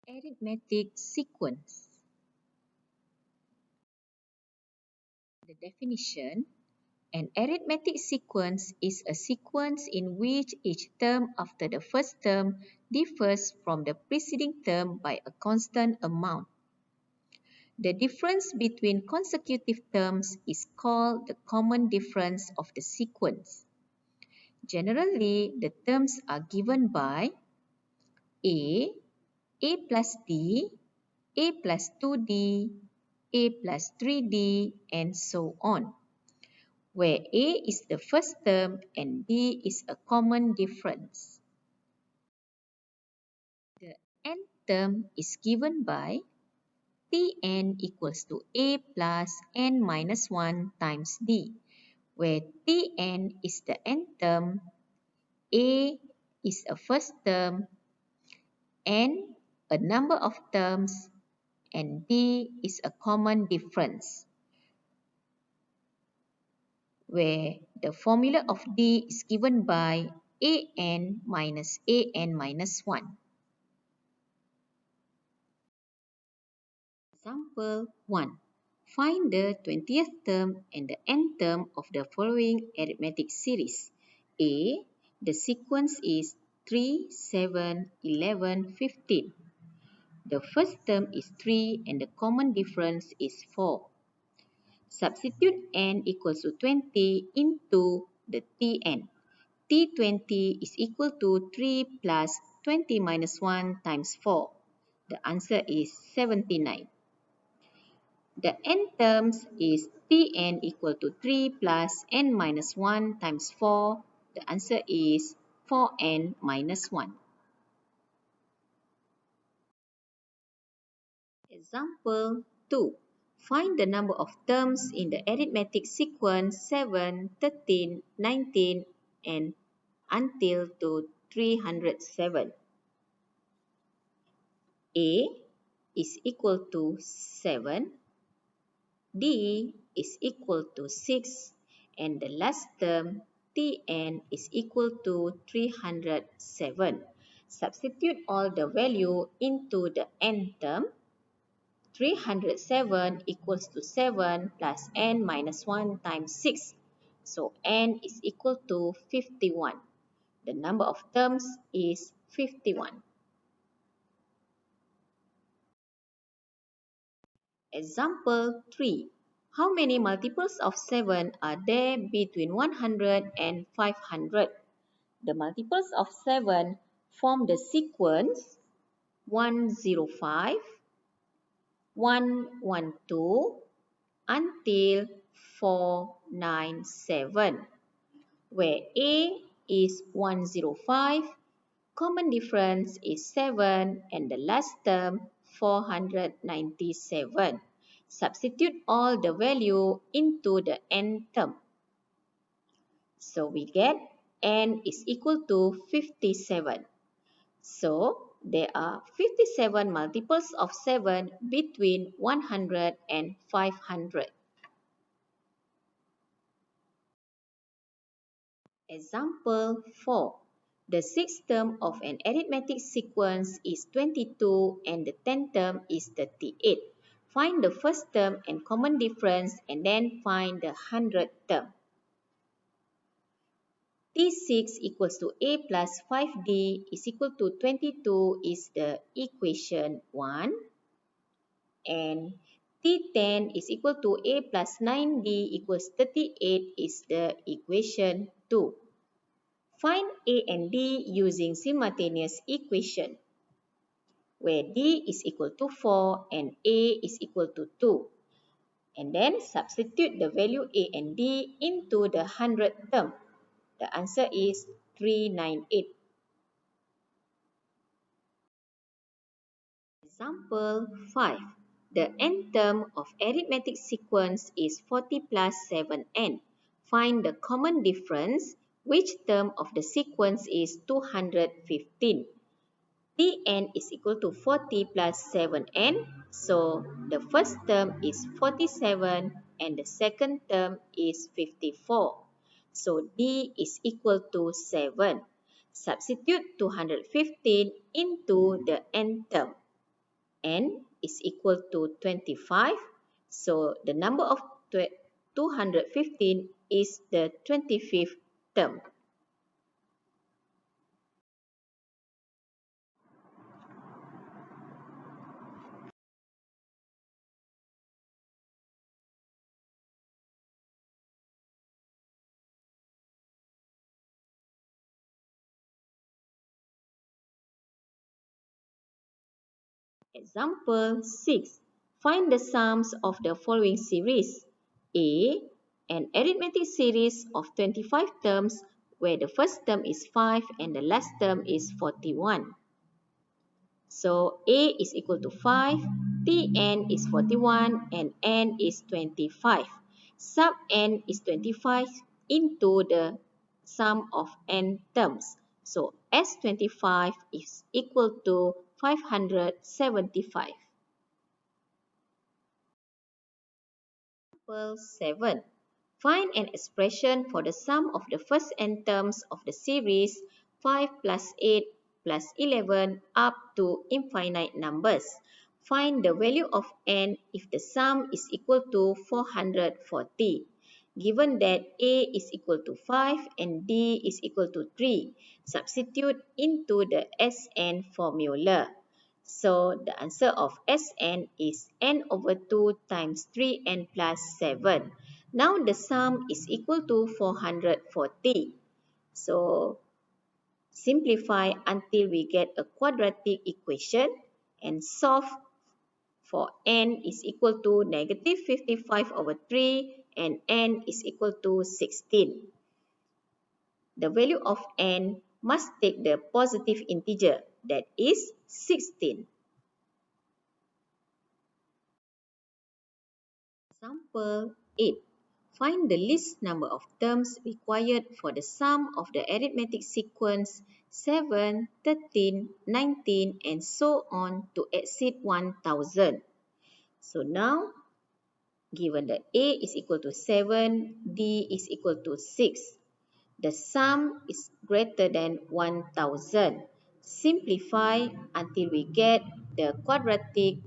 Arithmetic sequence. The definition: an arithmetic sequence is a sequence in which each term after the first term differs from the preceding term by a constant amount. The difference between consecutive terms is called the common difference of the sequence. Generally, the terms are given by A, A plus D, A plus 2D, A plus 3D, and so on, where A is the first term and D is a common difference. The nth term is given by Tn equals to A plus n minus 1 times D, where Tn is the nth term, A is a first term, n a number of terms, and D is a common difference, where the formula of D is given by An minus An minus 1. Example 1. Find the 20th term and the nth term of the following arithmetic series. A. The sequence is 3, 7, 11, 15. The first term is 3 and the common difference is 4. Substitute n equals to 20 into the Tn. T20 is equal to 3 plus 20 minus 1 times 4. The answer is 79. The n terms is Tn equal to 3 plus n minus 1 times 4. The answer is 4n minus 1. Example 2. Find the number of terms in the arithmetic sequence 7, 13, 19, and until to 307. A is equal to 7, D is equal to 6, and the last term Tn is equal to 307. Substitute all the value into the n term. 307 equals to 7 plus n minus 1 times 6. So n is equal to 51. The number of terms is 51. Example 3. How many multiples of 7 are there between 100 and 500? The multiples of 7 form the sequence 105, 112 until 497, where A is 105, common difference is 7, and the last term 497. Substitute all the value into the n term. So we get n is equal to 57. So there are 57 multiples of 7 between 100 and 500. Example 4. The sixth term of an arithmetic sequence is 22 and the 10th term is 38. Find the first term and common difference and then find the 100th term. T6 equals to A plus 5D is equal to 22 is the equation 1. And T10 is equal to A plus 9D equals 38 is the equation 2. Find A and D using simultaneous equation, where D is equal to 4 and A is equal to 2. And then substitute the value A and D into the 100th term. The answer is 398. Example 5. The nth term of arithmetic sequence is 40 plus 7n. Find the common difference. Which term of the sequence is 215? Tn is equal to 40 plus 7n. So the first term is 47 and the second term is 54. So D is equal to 7. Substitute 215 into the nth term. n is equal to 25. So the number of 215 is the 25th term. Example 6. Find the sums of the following series. A. An arithmetic series of 25 terms where the first term is 5 and the last term is 41. So A is equal to 5, Tn is 41 and n is 25. Sub n is 25 into the sum of n terms. So S25 is equal to 575. Example 7. Find an expression for the sum of the first n terms of the series 5 plus 8 plus 11 up to infinite numbers. Find the value of n if the sum is equal to 440. Given that a is equal to 5 and d is equal to 3, substitute into the Sn formula. So the answer of Sn is n over 2 times 3n plus 7. Now the sum is equal to 440. So simplify until we get a quadratic equation and solve for n is equal to negative 55 over 3 and n is equal to 16. The value of n must take the positive integer, that is 16. Example 8. Find the least number of terms required for the sum of the arithmetic sequence 7, 13, 19 and so on to exceed 1000. So now, given that A is equal to 7, D is equal to 6, the sum is greater than 1000. Simplify until we get the quadratic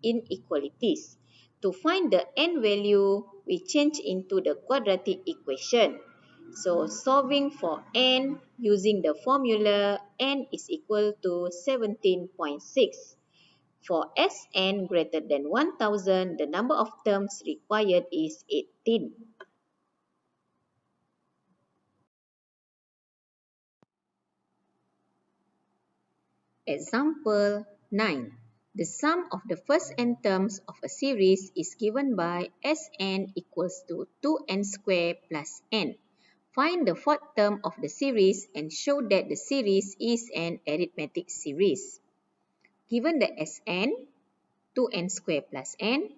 inequalities. To find the n value, we change into the quadratic equation. So solving for n using the formula n is equal to 17.6. For Sn greater than 1000, the number of terms required is 18. Example 9. The sum of the first n terms of a series is given by Sn equals to 2n squared plus n. Find the fourth term of the series and show that the series is an arithmetic series. Given the Sn, 2n squared plus n,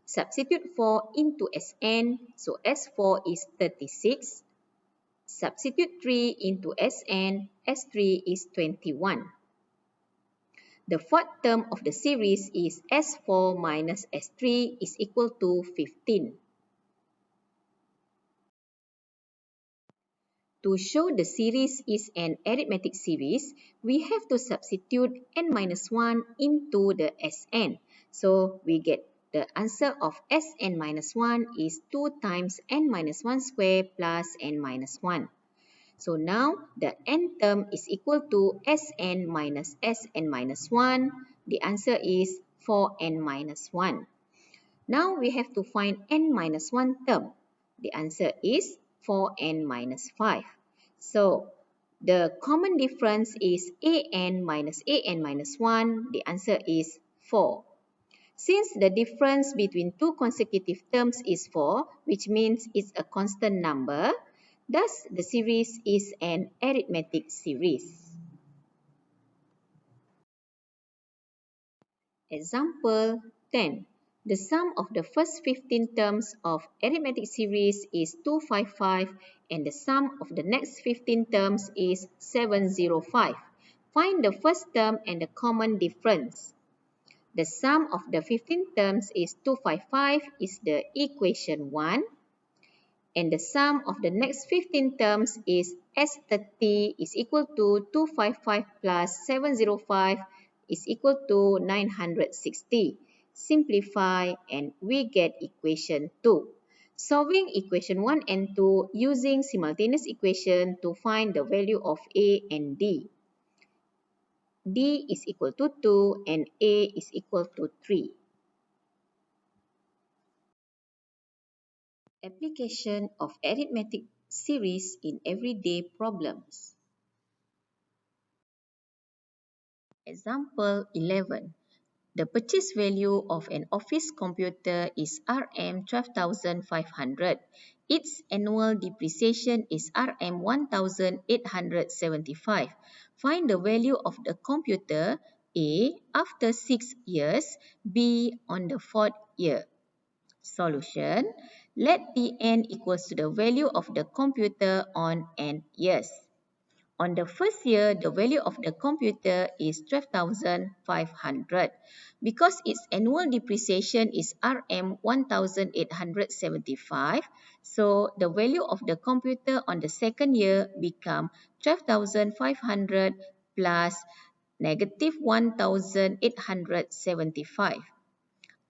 substitute 4 into Sn, so S4 is 36. Substitute 3 into Sn, S3 is 21. The fourth term of the series is S4 minus S3 is equal to 15. To show the series is an arithmetic series, we have to substitute n minus 1 into the Sn. So we get the answer of Sn minus 1 is 2 times n minus 1 squared plus n minus 1. So now the n term is equal to Sn minus Sn minus 1. The answer is 4n minus 1. Now we have to find n minus 1 term. The answer is 4n minus 5. So the common difference is an minus 1. The answer is 4. Since the difference between two consecutive terms is 4, which means it's a constant number, thus the series is an arithmetic series. Example 10. The sum of the first 15 terms of arithmetic series is 255 and the sum of the next 15 terms is 705. Find the first term and the common difference. The sum of the 15 terms is 255 is the equation 1. And the sum of the next 15 terms is S30 is equal to 255 plus 705 is equal to 960. Simplify and we get equation 2. Solving equation 1 and 2 using simultaneous equation to find the value of A and D. D is equal to 2 and A is equal to 3. Application of arithmetic series in everyday problems. Example 11. The purchase value of an office computer is Rm 12,500. Its annual depreciation is Rm 1,875. Find the value of the computer A after 6 years, B on the 4th year. Solution. Let Tn equals to the value of the computer on n years. On the first year, the value of the computer is 12,500. Because its annual depreciation is Rm 1,875, so the value of the computer on the second year become 12,500 plus negative 1,875.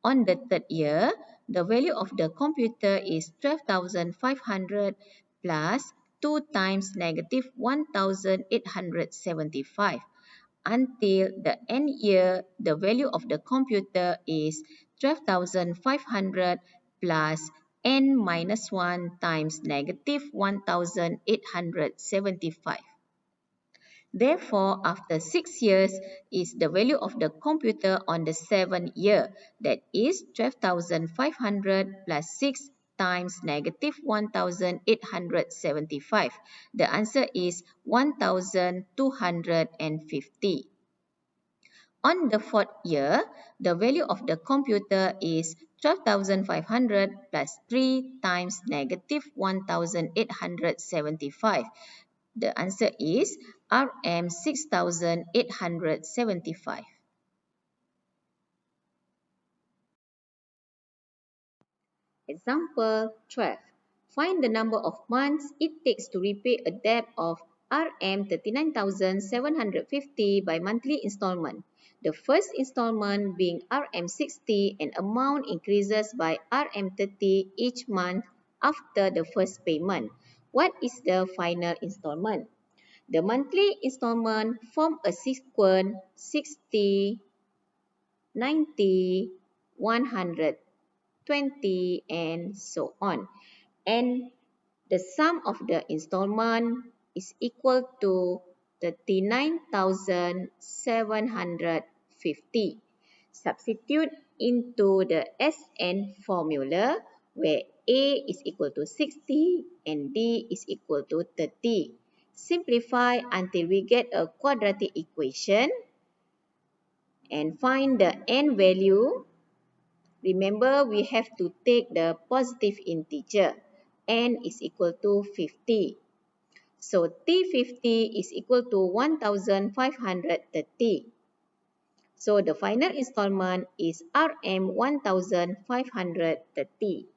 On the third year, the value of the computer is 12,500 plus 2 times negative 1,875. Until the end year, the value of the computer is 12,500 plus n minus 1 times negative 1,875. Therefore, after 6 years is the value of the computer on the 7th year, that is 12,500 plus 6 times negative 1,875. The answer is 1,250. On the 4th year, the value of the computer is 12,500 plus 3 times negative 1,875. The answer is Rm 6,875. Example 12. Find the number of months it takes to repay a debt of Rm 39,750 by monthly installment. The first installment being Rm 60 and amount increases by Rm 30 each month after the first payment. What is the final installment? The monthly installment form a sequence 60, 90, 120 and so on. And the sum of the installment is equal to 39,750. Substitute into the SN formula where A is equal to 60 and D is equal to 30. Simplify until we get a quadratic equation and find the n value. Remember, we have to take the positive integer. N is equal to 50. So T50 is equal to 1,530. So the final installment is Rm 1,530.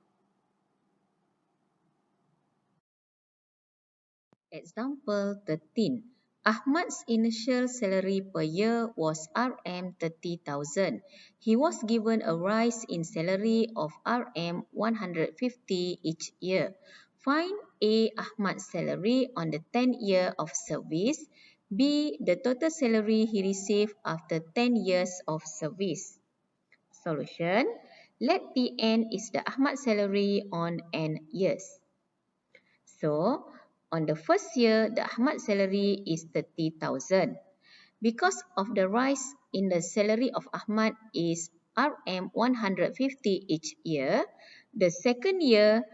Example 13. Ahmad's initial salary per year was Rm 30,000. He was given a rise in salary of Rm 150 each year. Find A. Ahmad's salary on the 10th year of service. B. The total salary he received after 10 years of service. Solution. Let Tn is the Ahmad salary on n years. So, on the first year, the Ahmad salary is 30,000. Because of the rise in the salary of Ahmad is Rm 150 each year, the second year,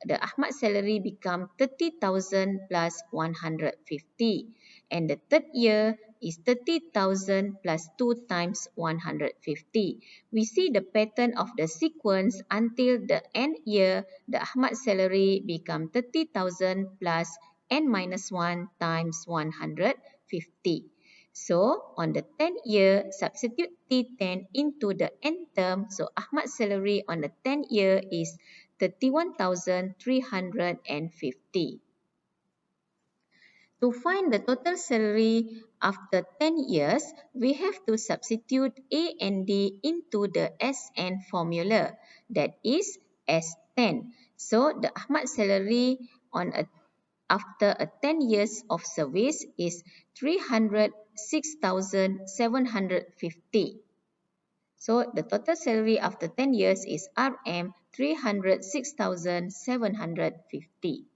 the Ahmad salary become 30,000 plus 150. And the third year is 30,000 plus 2 times 150. We see the pattern of the sequence until the end year, the Ahmad salary become 30,000 plus n minus 1 times 150. So, on the 10th year, substitute T10 into the n term. So, Ahmad's salary on the 10th year is 31,350. To find the total salary after 10 years, we have to substitute A and D into the SN formula, that is S10. So the Ahmad salary after 10 years of service is 306,750. So the total salary after 10 years is RM 306,750.